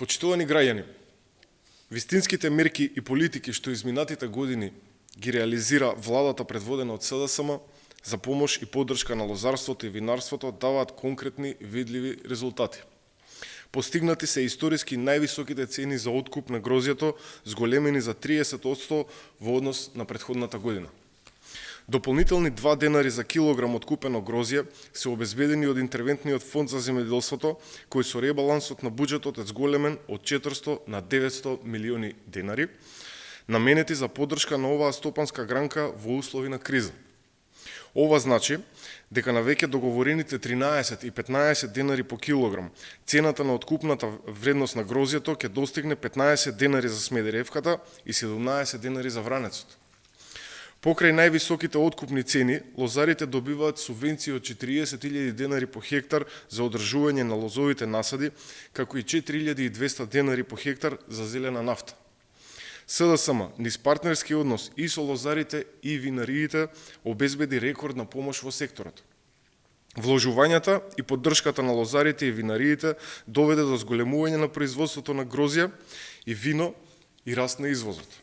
Почитувани граѓани, вистинските мерки и политики што изминатите години ги реализира владата предводена од СДСМ за помош и поддршка на лозарството и винарството даваат конкретни видливи резултати. Постигнати се историски највисоките цени за откуп на грозјето, зголемени за 30% во однос на претходната година. Дополнителни 2 денари за килограм откупено грозје се обезбедени од интервентниот фонд за земјоделството, кој со ребалансот на буџетот е зголемен од 400 на 900 милиони денари, наменети за поддршка на оваа стопанска гранка во услови на криза. Ова значи дека на веќе договорените 13 и 15 денари по килограм, цената на откупната вредност на грозјето ќе достигне 15 денари за Смедеревката и 17 денари за Вранецот. Покрај највисоките откупни цени, лозарите добиваат субвенции од 40.000 денари по хектар за одржување на лозовите насади, како и 4.200 денари по хектар за зелена нафта. СДСМ, низ партнерски однос и со лозарите и винариите, обезбеди рекордна помош во секторот. Вложувањата и поддршката на лозарите и винариите доведе до зголемување на производството на грозје и вино и раст на извозот.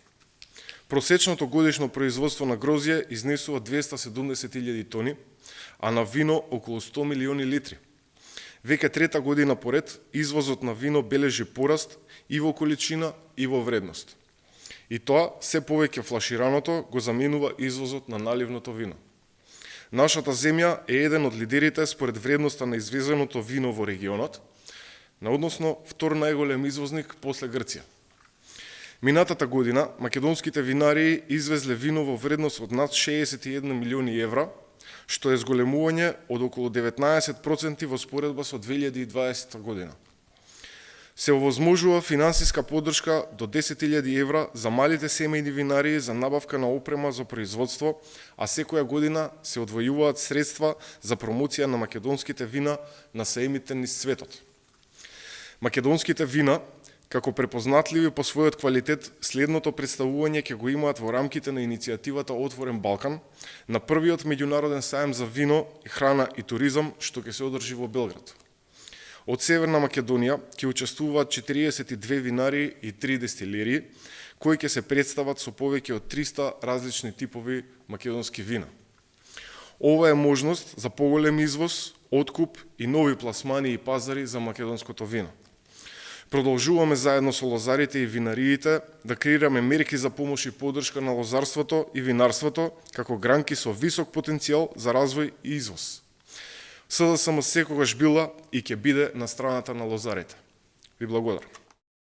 Просечното годишно производство на грозје изнесува 270.000 тони, а на вино околу 100 милиони литри. Веќе трета година поред, извозот на вино бележи пораст и во количина и во вредност. И тоа се повеќе флашираното го заменува извозот на наливното вино. Нашата земја е еден од лидерите според вредноста на извезеното вино во регионот, односно втор најголем извозник после Грција. Минатата година македонските винарии извезле вино во вредност од над 61 милиони евра, што е зголемување од околу 19% во споредба со 2020 година. Се овозможува финансиска поддршка до 10.000 евра за малите семејни винарии за набавка на опрема за производство, а секоја година се одвојуваат средства за промоција на македонските вина на саемите низ светот. Македонските вина, како препознатливи по својот квалитет, следното представување ќе го имаат во рамките на иницијативата Отворен Балкан, на првиот меѓународен саем за вино, храна и туризам, што ќе се одржи во Белград. Од Северна Македонија ќе учествуваат 42 винарии и 3 дестилерии, кои ќе се представат со повеќе од 300 различни типови македонски вина. Ова е можност за поголем извоз, откуп и нови пласмани и пазари за македонското вино. Продолжуваме заедно со лозарите и винариите да креираме мерки за помош и поддршка на лозарството и винарството како гранки со висок потенцијал за развој и извоз. СДСМ секогаш била и ќе биде на страната на лозарите. Ви благодарам.